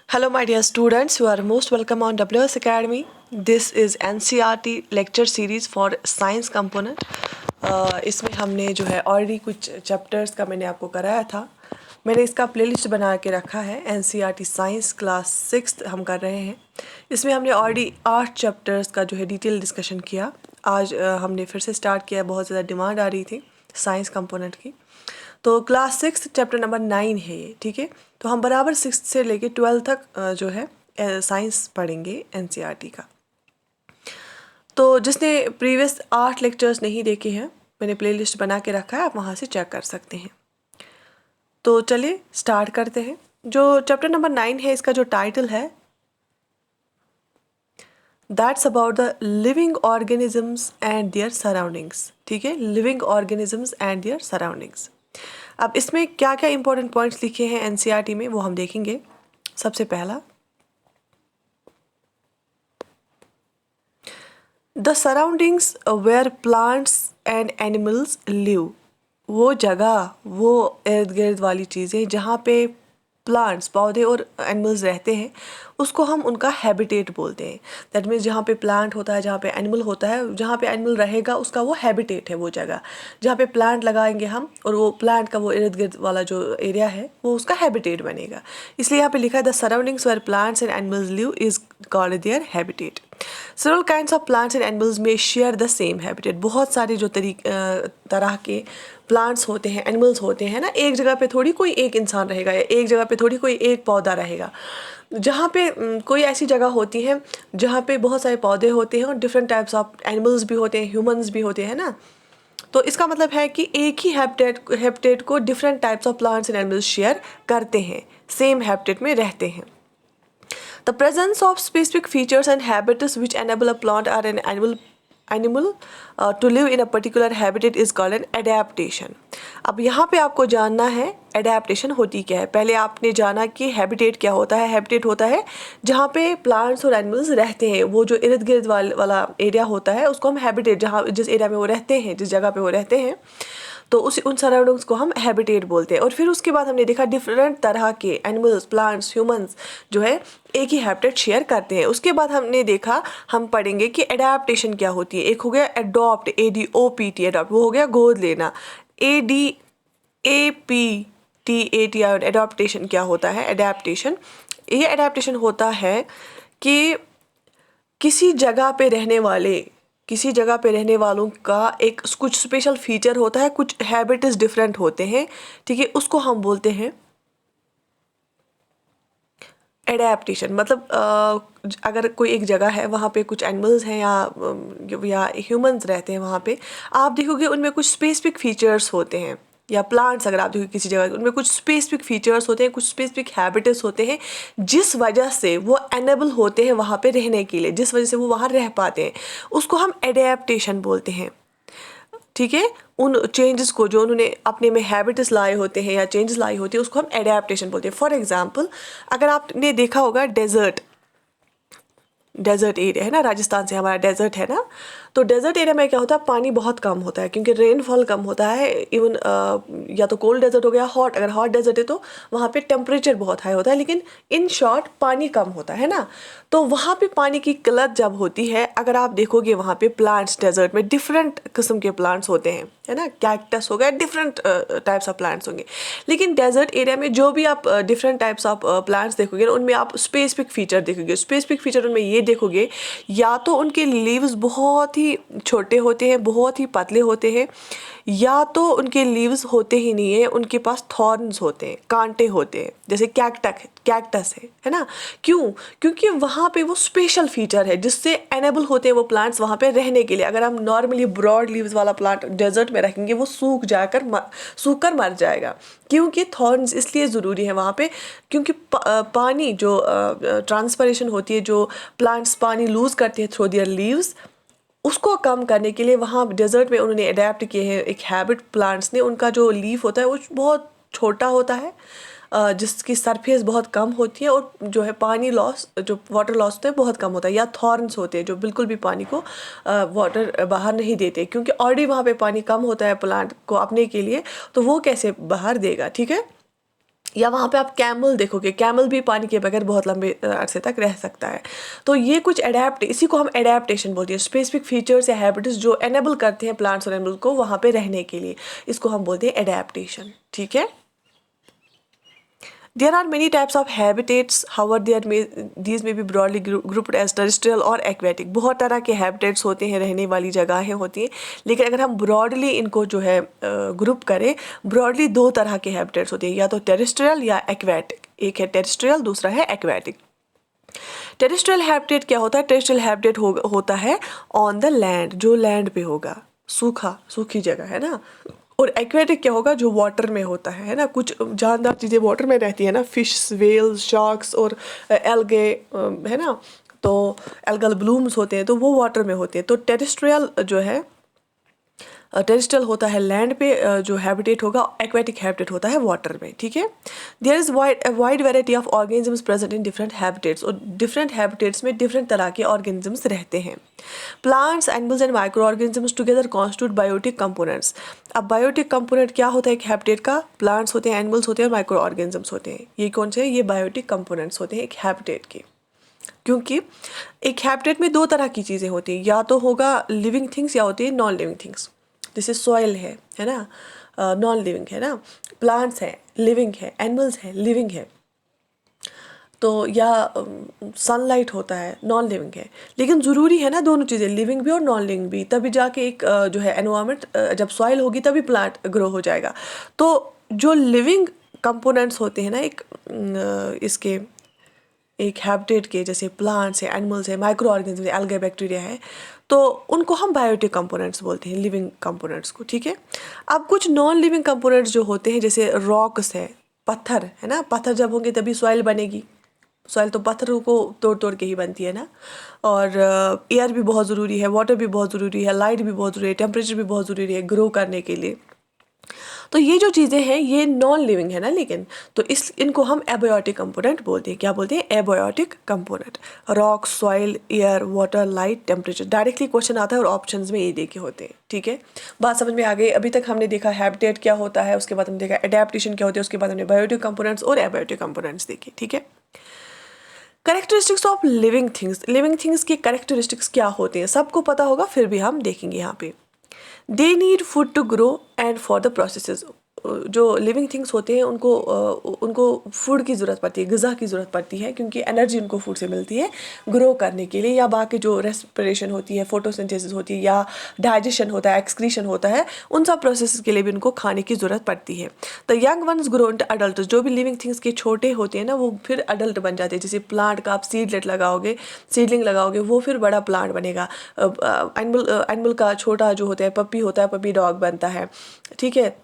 Hello, my dear students. You are most welcome on WS Academy. This is NCERT lecture series for science component. इसमें हमने जो है already कुछ chapters का मैंने आपको कराया था. मैंने इसका प्लेलिस्ट बना के रखा है. NCERT साइंस क्लास 6 हम कर रहे हैं. इसमें हमने ऑलरेडी 8 चैप्टर्स का जो है डिटेल डिस्कशन किया. आज हमने फिर से स्टार्ट किया. बहुत ज़्यादा डिमांड आ रही थी साइंस कंपोनेंट की. तो क्लास 6 चैप्टर नंबर 9 है ये. ठीक है, तो हम बराबर 6 से लेके 12 तक जो है साइंस पढ़ेंगे NCERT का. तो जिसने प्रीवियस 8 लेक्चर्स नहीं देखे हैं, मैंने प्लेलिस्ट बना के रखा है, आप वहाँ से चेक कर सकते हैं. तो चलिए स्टार्ट करते हैं. जो चैप्टर नंबर 9 है, इसका जो टाइटल है that's about the living organisms and there surroundings. ठीक है, living organisms and there surroundings. अब इसमें क्या क्या इंपॉर्टेंट पॉइंट्स लिखे हैं NCERT में वो हम देखेंगे. सबसे पहला, the surroundings where plants and animals live. वो जगह, वो इर्द गिर्द वाली चीज़ें जहाँ पे प्लांट्स, पौधे और एनिमल्स रहते हैं, उसको हम उनका हैबिटेट बोलते हैं. दैट मीन्स जहाँ पे प्लांट होता है, जहाँ पे एनिमल होता है, जहाँ पे एनिमल रहेगा उसका वो हैबिटेट है. वो जगह जहाँ पे प्लांट लगाएंगे हम, और वो प्लांट का वो इर्द गिर्द वाला जो एरिया है वो उसका हैबिटेट बनेगा. इसलिए यहाँ पे लिखा है the surroundings where plants and animals live is called their habitat. Several kinds of plants and animals may share the same habitat. बहुत सारे जो तरह के प्लांट्स होते हैं, एनिमल्स होते हैं ना, एक जगह पे थोड़ी कोई एक इंसान रहेगा, या एक जगह पे थोड़ी कोई एक पौधा रहेगा. जहाँ पे कोई ऐसी जगह होती है जहाँ पे बहुत सारे पौधे होते हैं और डिफरेंट टाइप्स ऑफ एनिमल्स भी होते हैं, ह्यूमंस भी होते हैं ना, तो इसका मतलब है कि एक ही हैबिटेट को different types of plants and animals share करते हैं, सेम हैबिटेट में रहते हैं. The presence of specific features and habitats which enable a plant or an animal to live in a particular habitat is called an adaptation. अब यहाँ पे आपको जानना है adaptation होती क्या है. पहले आपने जाना कि habitat क्या होता है. habitat होता है जहाँ पे plants और animals रहते हैं. वो जो इर्द गिर्द वाला एरिया होता है उसको हम habitat, जहाँ जिस एरिया में वो रहते हैं, जिस जगह पे वो रहते हैं, तो उन सराउंडिंग्स को हम हैबिटेट बोलते हैं. और फिर उसके बाद हमने देखा डिफरेंट तरह के एनिमल्स, प्लांट्स, ह्यूमंस जो है एक ही हैबिटेट शेयर करते हैं. उसके बाद हमने देखा, हम पढ़ेंगे कि एडेप्टेशन क्या होती है. एक हो गया एडॉप्ट, ADOPT, एडॉप्ट, वो हो गया गोद लेना. ADAPTAT, एडॉप्टेशन क्या होता है. एडेप्टेशन, ये एडेप्टेशन होता है कि किसी जगह पे रहने वालों का एक कुछ स्पेशल फीचर होता है, कुछ हैबिट्स डिफरेंट होते हैं. ठीक है, उसको हम बोलते हैं एडेप्टेशन. मतलब अगर कोई एक जगह है, वहाँ पे कुछ एनिमल्स हैं या ह्यूमंस रहते हैं, वहाँ पे आप देखोगे उनमें कुछ स्पेसिफिक फीचर्स होते हैं, या प्लांट्स अगर आप देखोगे किसी जगह, उनमें कुछ स्पेसिफिक फीचर्स होते हैं, कुछ स्पेसिफिक हैबिट्स होते हैं, जिस वजह से वो एनेबल होते हैं वहाँ पे रहने के लिए, जिस वजह से वो वहाँ रह पाते हैं, उसको हम एडेप्टेशन बोलते हैं. ठीक है, उन चेंजेस को जो उन्होंने अपने में हैबिट्स लाए होते हैं या चेंजेस लाई होती है, उसको हम एडेप्टेशन बोलते हैं. फॉर एग्जांपल, अगर आपने देखा होगा डेजर्ट एरिया है ना, राजस्थान से हमारा डेजर्ट है ना, तो डेजर्ट एरिया में क्या होता है, पानी बहुत कम होता है क्योंकि रेनफॉल कम होता है. इवन या तो कोल्ड डेजर्ट हो गया, हॉट, अगर हॉट डेजर्ट है तो वहाँ पे टेम्परेचर बहुत हाई होता है, लेकिन इन शॉर्ट पानी कम होता है ना. तो वहाँ पे पानी की किल्लत जब होती है, अगर आप देखोगे वहाँ पे प्लांट्स, डेजर्ट में डिफरेंट किस्म के प्लांट्स होते हैं, है ना, कैक्टस हो गया, डिफरेंट टाइप्स ऑफ प्लांट्स होंगे. लेकिन डेजर्ट एरिया में जो भी आप डिफरेंट टाइप्स ऑफ प्लांट्स देखोगे ना, उनमें आप स्पेसिफिक फीचर देखोगे. स्पेसिफिक फीचर उनमें ये देखोगे, या तो उनके लीव्स बहुत ही छोटे होते हैं, बहुत ही पतले होते हैं, या तो उनके लीव्स होते ही नहीं है, उनके पास थॉर्न्स होते हैं, कांटे होते हैं, जैसे कैक्टस है ना. क्यों? क्योंकि वहाँ पे वो स्पेशल फीचर है जिससे एनेबल होते हैं वो प्लांट्स वहाँ पे रहने के लिए. अगर हम नॉर्मली ब्रॉड लीव्स वाला प्लांट डेजर्ट में रखेंगे, वो सूख कर मर जाएगा. क्योंकि थॉर्न्स इसलिए ज़रूरी है वहाँ पे, क्योंकि पानी जो ट्रांसपरेशन होती है, जो प्लांट्स पानी लूज़ करते हैं थ्रू देयर लीव्स, उसको कम करने के लिए वहाँ डेजर्ट में उन्होंने अडेप्ट किए हैं एक हैबिट. प्लांट्स ने, उनका जो लीफ होता है वो बहुत छोटा होता है, जिसकी सरफेस बहुत कम होती है, और जो है पानी लॉस, जो वाटर लॉस होता है बहुत कम होता है. या थॉर्न्स होते हैं जो बिल्कुल भी पानी को वाटर बाहर नहीं देते, क्योंकि ऑलरेडी वहाँ पे पानी कम होता है प्लांट को अपने के लिए, तो वो कैसे बाहर देगा. ठीक है, या वहाँ पे आप कैमल देखोगे, कैमल भी पानी के बगैर बहुत लंबे अरसे तक रह सकता है। तो ये कुछ इसी को हम एडेप्टेशन बोलते हैं, स्पेसिफिक फीचर्स या हैबिट्स जो एनेबल करते हैं प्लांट्स और एनिमल्स को वहाँ पे रहने के लिए, इसको हम बोलते हैं एडेप्टेशन। ठीक है। There are many types of habitats, however these may be broadly grouped as terrestrial or aquatic। बहुत तरह के habitats होते हैं, रहने वाली जगहें होती हैं, लेकिन अगर हम broadly इनको जो है ग्रुप करें, broadly दो तरह के habitats होते हैं, या तो terrestrial या aquatic। एक है terrestrial, दूसरा है aquatic। टेरेस्ट्रियल हैबिटेट क्या होता है? टेरेस्ट्रियल हैबिटेट होता है ऑन द लैंड, जो लैंड पे होगा, सूखी जगह है ना। और एक्वेटिक क्या होगा? जो वाटर में होता है ना। कुछ जानदार चीज़ें वाटर में रहती है ना, फिश, वेल्स, शार्क्स और एल्गे है ना। तो एल्गल ब्लूम्स होते हैं, तो वो वाटर में होते हैं। तो टेरेस्ट्रियल जो है, टेरेस्ट्रियल होता है लैंड पे जो हैबिटेट होगा, एक्वेटिक हैबिटेट होता है वाटर में। ठीक है। There is wide variety of organisms present in different habitats, और डिफरेंट हैबिटेट्स में डिफरेंट तरह के ऑर्गेनिजम्स रहते हैं। Plants, animals and micro organisms together constitute biotic components. अब बायोटिक कंपोनेंट क्या होता है एक हैबिटेट का? प्लांट्स होते हैं, एनिमल्स होते हैं और माइक्रो ऑर्गेनिजम्स होते हैं। ये कौन से हैं? ये बायोटिक कंपोनेंट्स होते हैं एक हैबिटेट के। क्योंकि एक हैबिटेट में दो तरह की चीज़ें होती हैं, या तो होगा लिविंग थिंग्स या होती है नॉन लिविंग थिंग्स। जैसे सॉइल है ना, नॉन लिविंग है ना। प्लांट्स है, लिविंग है। एनिमल्स है, लिविंग है। तो या सनलाइट होता है, नॉन लिविंग है। लेकिन ज़रूरी है ना दोनों चीज़ें, लिविंग भी और नॉन लिविंग भी, तभी जाके एक जो है एनवायरनमेंट, जब सॉइल होगी तभी प्लांट ग्रो हो जाएगा। तो जो लिविंग कंपोनेंट्स होते हैं ना इसके एक हैबिटेट के, जैसे प्लांट्स है, एनिमल्स है, माइक्रो ऑर्गेनिज्म है, एल्गे, बैक्टीरिया है, तो उनको हम बायोटिक कंपोनेंट्स बोलते हैं, लिविंग कंपोनेंट्स को। ठीक है। अब कुछ नॉन लिविंग कंपोनेंट्स जो होते हैं, जैसे रॉक्स है, पत्थर है ना। पत्थर जब होंगे तभी सॉइल बनेगी। सॉइल तो पत्थरों को तोड़ तोड़ के ही बनती है ना। और एयर भी बहुत ज़रूरी है, वाटर भी बहुत ज़रूरी है, लाइट भी बहुत ज़रूरी है, टेम्परेचर भी बहुत ज़रूरी है ग्रो करने के लिए। तो ये जो चीज़ें हैं ये नॉन लिविंग है ना, लेकिन तो इनको हम एबायोटिक कंपोनेंट बोलते हैं। क्या बोलते हैं? Abiotic component. Rock, soil, air, water, light, temperature. Directly question आता है और ऑप्शंस में ये देखे होते हैं। ठीक है। बात समझ में आ गई? अभी तक हमने देखा हैबिटेट क्या होता है, उसके बाद हमने देखा एडेप्टेशन क्या होती है, उसके बाद हमने बायोटिक कंपोनेंट्स और एबायोटिक कंपोनेंट्स देखे। ठीक है। Characteristics of living things. Living things के करेक्टरिस्टिक्स क्या होते हैं सबको पता होगा, फिर भी हम देखेंगे यहाँ पे। They need food to grow and for the processes. जो लिविंग थिंग्स होते हैं उनको फूड की ज़रूरत पड़ती है, ग़िज़ा की ज़रूरत पड़ती है, क्योंकि एनर्जी उनको फूड से मिलती है ग्रो करने के लिए, या बाकी जो रेस्पिरेशन होती है, फोटोसिंथेसिस होती है, या डाइजेशन होता है, एक्सक्रीशन होता है, उन सब प्रोसेस के लिए भी उनको खाने की ज़रूरत पड़ती है। The young ones grow into adult. जो भी लिविंग थिंग्स के छोटे होते हैं ना, वो फिर अडल्ट बन जाते हैं। जैसे प्लांट का आप सीडलिंग लगाओगे, वो फिर बड़ा प्लांट बनेगा। एनिमल का छोटा जो होता है, पपी होता है, पपी डॉग बनता है। ठीक है।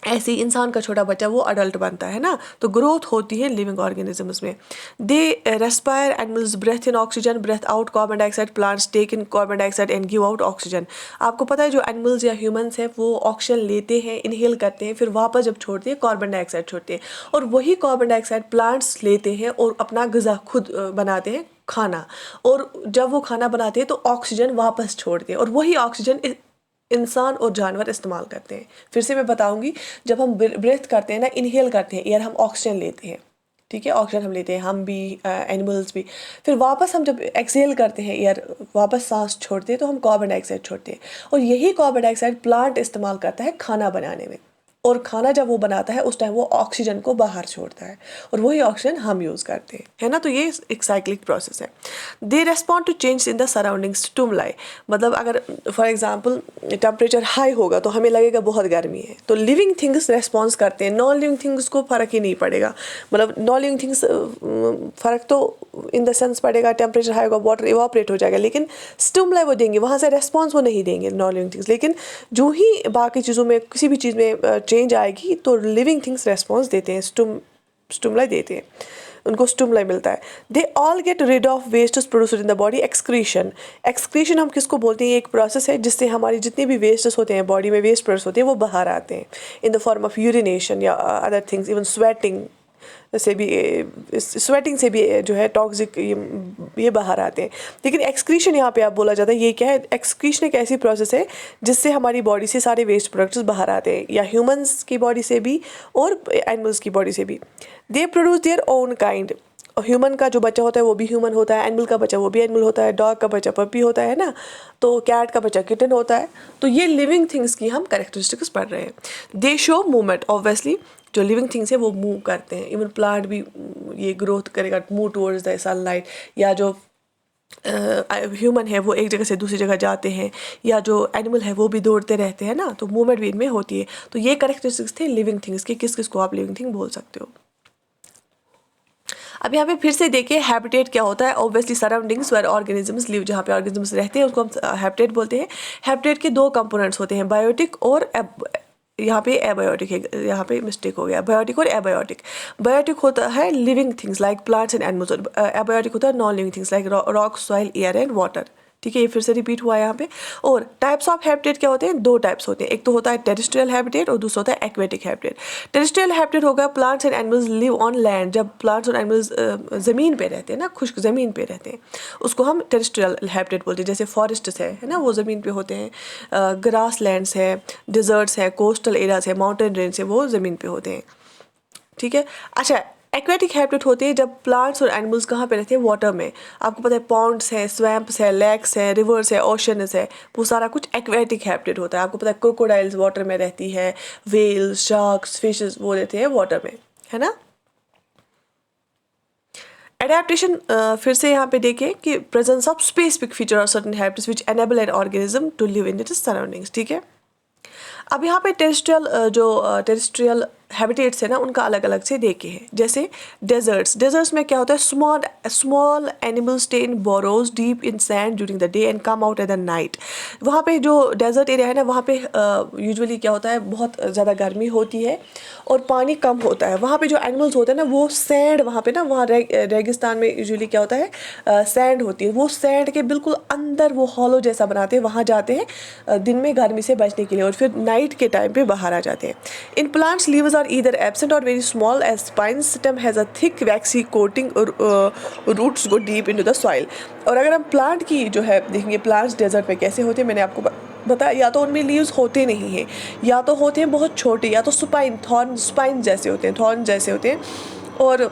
ऐसे ही इंसान का छोटा बच्चा वो अडल्ट बनता है ना। तो ग्रोथ होती है लिविंग ऑर्गेनिजम्स में। They respire, animals breathe in oxygen, breathe out carbon dioxide, plants take in carbon dioxide and give out oxygen. आपको पता है जो एनिमल्स या ह्यूमंस हैं वो ऑक्सीजन लेते हैं, इनहेल करते हैं, फिर वापस जब छोड़ते हैं कार्बन डाइऑक्साइड छोड़ते हैं, और वही कार्बन डाइऑक्साइड प्लांट्स लेते हैं और अपना ग़िज़ा खुद बनाते हैं, खाना। और जब वो खाना बनाते हैं तो ऑक्सीजन वापस छोड़ते हैं, और वही ऑक्सीजन इंसान और जानवर इस्तेमाल करते हैं। फिर से मैं बताऊंगी, जब हम ब्रेथ करते हैं ना, इनहेल करते हैं एयर, हम ऑक्सीजन लेते हैं। ठीक है। ऑक्सीजन हम लेते हैं, हम भी, एनिमल्स भी। फिर वापस हम जब एक्सहेल करते हैं एयर, वापस सांस छोड़ते हैं, तो हम कार्बन डाइऑक्साइड छोड़ते हैं, और यही कार्बन डाइऑक्साइड प्लांट इस्तेमाल करता है खाना बनाने में। और खाना जब वो बनाता है उस टाइम वो ऑक्सीजन को बाहर छोड़ता है, और वही ऑक्सीजन हम यूज़ करते हैं, है ना। तो ये एक साइक्लिक प्रोसेस है। They respond to change in the surroundings stimuli. मतलब अगर फॉर एग्जांपल टेम्परेचर हाई होगा तो हमें लगेगा बहुत गर्मी है, तो लिविंग थिंग्स रेस्पॉन्स करते हैं, नॉन लिविंग थिंग्स को फ़र्क ही नहीं पड़ेगा। मतलब नॉन लिविंग थिंग्स फ़र्क तो इन द सेंस पड़ेगा, टेम्परेचर हाई होगा, वाटर इवापोरेट हो जाएगा, लेकिन स्टिमुलाई वो देंगे, वहाँ से रेस्पॉन्स वो नहीं देंगे नॉन लिविंग थिंग्स। लेकिन जो ही बाकी चीज़ों में, किसी भी चीज़ में चेंज आएगी तो लिविंग थिंग्स रेस्पॉन्स देते हैं, स्टिमुलाई देते हैं, उनको स्टिमुलाई मिलता है। They all get rid of wastes produced in the body. Excretion हम किसको बोलते हैं? एक प्रोसेस है जिससे हमारी जितने भी वेस्ट्स होते हैं, बॉडी में वेस्ट प्रोडक्ट्स होते हैं, वो बाहर आते हैं in the form of urination या अदर थिंग्स, इवन स्वेटिंग, से भी, स्वेटिंग से भी जो है टॉक्सिक ये बाहर आते हैं। लेकिन एक्सक्रीशन यहाँ पे आप बोला जाता है, ये क्या है, एक्सक्रीशन एक ऐसी प्रोसेस है जिससे हमारी बॉडी से सारे वेस्ट प्रोडक्ट्स बाहर आते हैं, या ह्यूमंस की बॉडी से भी और एनिमल्स की बॉडी से भी। They produce their own kind. Human का जो बच्चा होता है वो भी ह्यूमन होता है, एनिमल का बच्चा वो भी एनिमल होता है, डॉग का बच्चा पपी होता है ना, तो कैट का बच्चा किटन होता है। तो ये लिविंग थिंग्स की हम कैरेक्टरिस्टिक्स पढ़ रहे हैं। दे शो मूवमेंट, ऑब्वियसली जो लिविंग थिंग्स है वो मूव करते हैं। इवन प्लांट भी ये ग्रोथ करेगा, मूव टुवर्ड्स द सनलाइट, या जो ह्यूमन है वो एक जगह से दूसरी जगह जाते हैं, या जो एनिमल है वो भी दौड़ते रहते हैं ना, तो मूवमेंट भी इनमें होती है। तो ये कैरेक्टरिस्टिक्स थे लिविंग थिंग्स के, किस किस को आप लिविंग थिंग बोल सकते हो। अब यहाँ पे फिर से देखिए हैबिटेट क्या होता है। Obviously surroundings where organisms live, जहाँ पे ऑर्गेनिजम्स रहते हैं उसको हम हैबिटेट बोलते हैं। हैबिटेट के दो कंपोनेंट्स होते हैं, बायोटिक और यहाँ पे एबायोटिक है, यहाँ पे मिस्टेक हो गया, बायोटिक और एबायोटिक। बायोटिक होता है living things like plants and animals, और एबायोटिक होता है non living things like rock, soil, air and water. ठीक है, ये फिर से रिपीट हुआ है यहाँ पे। और टाइप्स ऑफ हैबिटेट क्या होते हैं, दो टाइप्स होते हैं, एक तो होता है टेरेस्ट्रियल हैबिटेट और दूसरा होता है एक्वेटिक हैबिटेट। टेरेस्ट्रियल हैबिटेट होगा plants and animals live on land, जब प्लांट्स और एनिमल्स ज़मीन पे रहते हैं ना, खुश्क ज़मीन पे रहते हैं, उसको हम टेरेस्ट्रियल हैबिटेट बोलते हैं। जैसे फॉरेस्ट्स है ना, वो ज़मीन पे होते हैं, ग्रास लैंड्स है, डिजर्ट्स है, कोस्टल एरियाज है, माउंटेन रेंज है, वो ज़मीन पे होते हैं। ठीक है। अच्छा, एक्वेटिक हैबिटेट होते हैं जब प्लांट्स और एनिमल्स कहाँ पे रहते हैं, वाटर में। आपको पता है पॉन्ड्स है, स्वैम्प्स है, लेक्स है, रिवर्स है, ओशंस है, वो सारा कुछ एक्वेटिक हैबिटेट होता है। आपको पता है क्रोकोडाइल्स वाटर में रहती है, वेल्स, शार्क्स, फिशेस वो रहते हैं वाटर में, है ना। एडेप्टेशन फिर से यहाँ पे देखें कि प्रेजेंस ऑफ स्पेसिफिक फीचर और certain habits which enable an organism to live in its surroundings. ठीक है। अब यहाँ पे टेरेस्ट्रियल हैबिटेट्स है ना, उनका अलग अलग से देखे हैं। जैसे डेजर्ट्स में क्या होता है, small animals stay in borrows deep in sand during the day and come out at the night. वहाँ पे जो डेजर्ट एरिया है ना, वहाँ पे यूजुअली क्या होता है, बहुत ज़्यादा गर्मी होती है और पानी कम होता है। वहाँ पे जो एनिमल्स होते हैं ना, वो सैंड, वहाँ पे ना, वहाँ रेगिस्तान में यूजुअली क्या होता है, सैंड होती है, वो सैंड के बिल्कुल अंदर वो हॉलो जैसा बनाते हैं, वहाँ जाते हैं दिन में गर्मी से बचने के लिए, और फिर नाइट के टाइम पे बाहर आ जाते हैं। In plants leaves are either absent or very small as spine stem has a thick waxy coating or roots go deep into the soil। और अगर हम प्लांट की जो है देखेंगे, प्लांट्स डेजर्ट में कैसे होते हैं, मैंने आपको बताया, या तो उनमें लीव्स होते नहीं हैं, या तो होते हैं बहुत छोटे, या तो स्पाइन जैसे होते हैं, थॉर्न जैसे होते हैं। और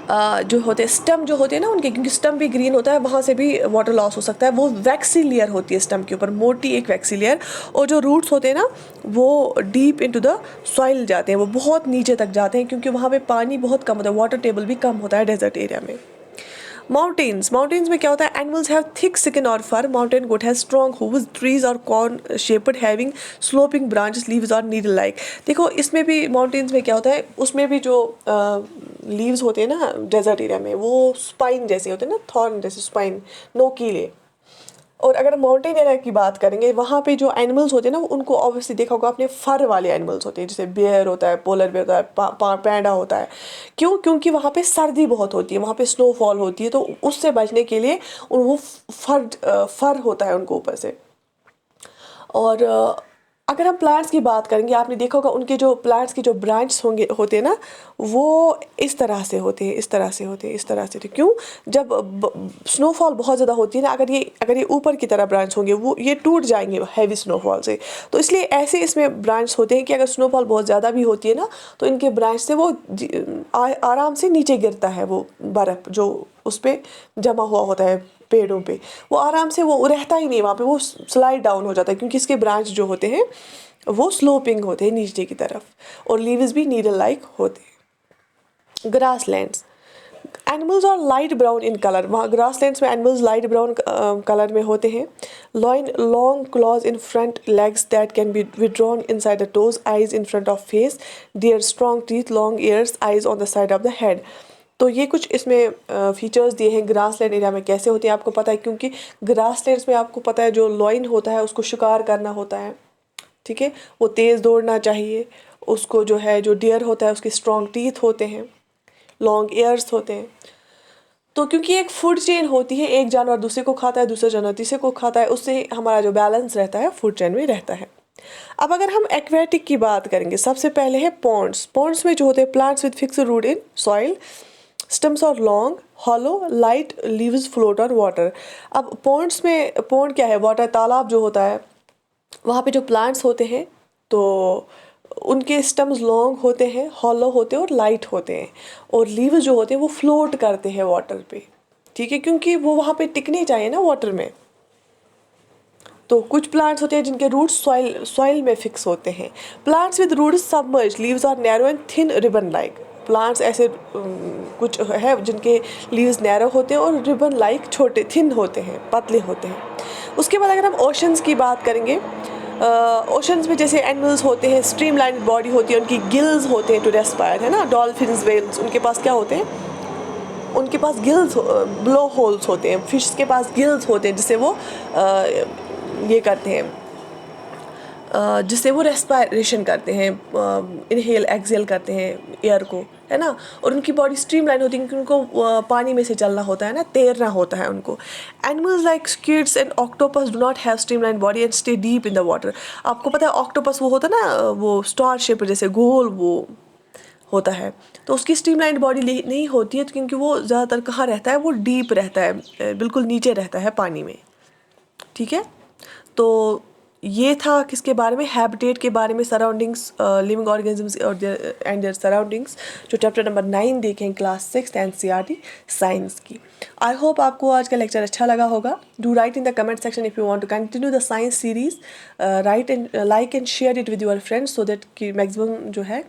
जो होते हैं स्टम जो होते हैं ना उनके, क्योंकि स्टम भी ग्रीन होता है, वहाँ से भी वाटर लॉस हो सकता है। वो वैक्सी लेयर होती है स्टम के ऊपर, मोटी एक वैक्सी लेयर। और जो रूट्स होते हैं ना, वो डीप इनटू द सॉइल जाते हैं, वो बहुत नीचे तक जाते हैं, क्योंकि वहाँ पे पानी बहुत कम होता है, वाटर टेबल भी कम होता है डेजर्ट एरिया में। माउंटेन्स में क्या होता है, एनिमल्स हैव थिक स्किन और fur. Mountain goat has strong hooves, trees और cone shaped having sloping branches, leaves और नीडल लाइक। देखो इसमें भी माउंटेन्स में क्या होता है, उसमें भी जो लीव्स होते हैं ना डेजर्ट एरिया में, वो स्पाइन जैसे होते हैं ना, थॉर्न जैसे स्पाइन, नोकीले। और अगर माउंटेन एरिया की बात करेंगे, वहाँ पे जो एनिमल्स होते हैं ना, उनको ऑब्वियसली देखा होगा आपने, फर वाले एनिमल्स होते हैं, जैसे बेयर होता है, पोलर बेयर होता है, पैंडा होता है। क्यों? क्योंकि वहाँ पे सर्दी बहुत होती है, वहाँ पे स्नोफॉल होती है, तो उससे बचने के लिए वो फर होता है उनको ऊपर से। और अगर हम प्लांट्स की बात करेंगे, आपने देखा होगा उनके जो प्लांट्स के जो ब्रांच होते हैं ना, वो इस तरह से होते हैं, इस तरह से होते हैं, इस तरह से। क्यों? जब स्नोफॉल बहुत ज़्यादा होती है ना, अगर ये ऊपर की तरह ब्रांच होंगे, वो ये टूट जाएंगे हैवी स्नोफॉल से। तो इसलिए ऐसे इसमें ब्रांच होते हैं कि अगर स्नोफॉल बहुत ज़्यादा भी होती है ना, तो इनके ब्रांच से वो आराम से नीचे गिरता है, वो बर्फ़ जो उस पर जमा हुआ होता है पेड़ों पे, वो आराम से वो रहता ही नहीं वहाँ पे, वो स्लाइड डाउन हो जाता है, क्योंकि इसके ब्रांच जो होते हैं वो स्लोपिंग होते हैं नीचे की तरफ, और लीव्स भी नीडल लाइक होते हैं। Grasslands, animals are light brown in colour. वहाँ ग्रासलैंड्स में एनिमल्स लाइट ब्राउन कलर में होते हैं। Long claws in front, legs that can be withdrawn inside the toes, eyes in front of face, dear strong teeth, long ears, eyes on the side of the head. तो ये कुछ इसमें features दिए हैं grassland area में कैसे होते हैं, आपको पता है, क्योंकि ग्रासलैंड्स में आपको पता है जो लॉइन होता है उसको शिकार करना होता है। ठीक है, वो तेज़ दौड़ना चाहिए, उसको जो है जो डियर होता है उसके स्ट्रॉन्ग टीथ होते हैं, लॉन्ग ईयर्स होते हैं। तो क्योंकि एक फूड चेन होती है, एक जानवर दूसरे को खाता है, दूसरा जानवर तीसरे को खाता है, उससे हमारा जो बैलेंस रहता है फूड चेन में रहता है। अब अगर हम एक्वेटिक की बात करेंगे, सबसे पहले है पॉन्ड्स। पॉन्ड्स में जो होते हैं plants with fixed root in soil, stems और long hollow light leaves float on water. अब पॉन्ड्स में, पॉन्ड क्या है, वाटर तालाब जो होता है, वहाँ पे जो प्लांट्स होते हैं तो उनके स्टेम्स लॉन्ग होते हैं, हॉलो होते हैं और लाइट होते हैं, और लीव्स जो होते हैं वो फ्लोट करते हैं वाटर पे, ठीक है, क्योंकि वो वहाँ पे टिकने चाहिए ना वाटर में। तो कुछ प्लांट्स होते हैं जिनके रूट्स सॉइल में फिक्स होते हैं। Plants with roots submerge leaves are narrow and thin ribbon like. Plants ऐसे कुछ है जिनके लीव्स नैरो होते हैं और रिबन लाइक छोटे थिन होते हैं, पतले होते हैं। उसके बाद अगर हम ओशंस की बात करेंगे, ओशंस में जैसे एनिमल्स होते हैं, स्ट्रीम लाइन बॉडी होती है, उनकी गिल्स होते हैं टू रेस्पायर, है ना। डॉल्फिन्स, वेल्स, उनके पास क्या होते हैं, उनके पास गिल्स, ब्लो होल्स होते हैं। फिश के पास गिल्स होते हैं जिससे वो ये करते हैं, जिससे वो रेस्पायरेशन करते हैं, इनहेल एक्सहेल करते हैं एयर को, है ना। और उनकी बॉडी स्ट्रीमलाइन होती है क्योंकि उनको पानी में से चलना होता है ना, तैरना होता है उनको। Animals like squids and octopus do not have streamline body and stay deep in the water. आपको पता है ऑक्टोपस वो होता है ना, वो स्टार शेप जैसे गोल वो होता है, तो उसकी स्ट्रीमलाइन बॉडी नहीं होती है क्योंकि वो ज़्यादातर कहाँ रहता है, वो डीप रहता है, बिल्कुल नीचे रहता है पानी में, ठीक है। तो ये था किसके बारे में, हैबिटेट के बारे में, सराउंडिंग्स, लिविंग ऑर्गेनिजम्स और एंड देयर सराउंडिंग्स, जो चैप्टर नंबर 9 देखें क्लास 6 एनसीईआरटी साइंस की। आई होप आपको आज का लेक्चर अच्छा लगा होगा। Do write in the comment section if you want to continue the science series. Right and like and share it with your friends so that कि maximum जो है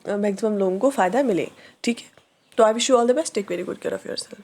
मैक्सिमम लोगों को फ़ायदा मिले, ठीक है। तो I wish you all the best, take very good care of your self.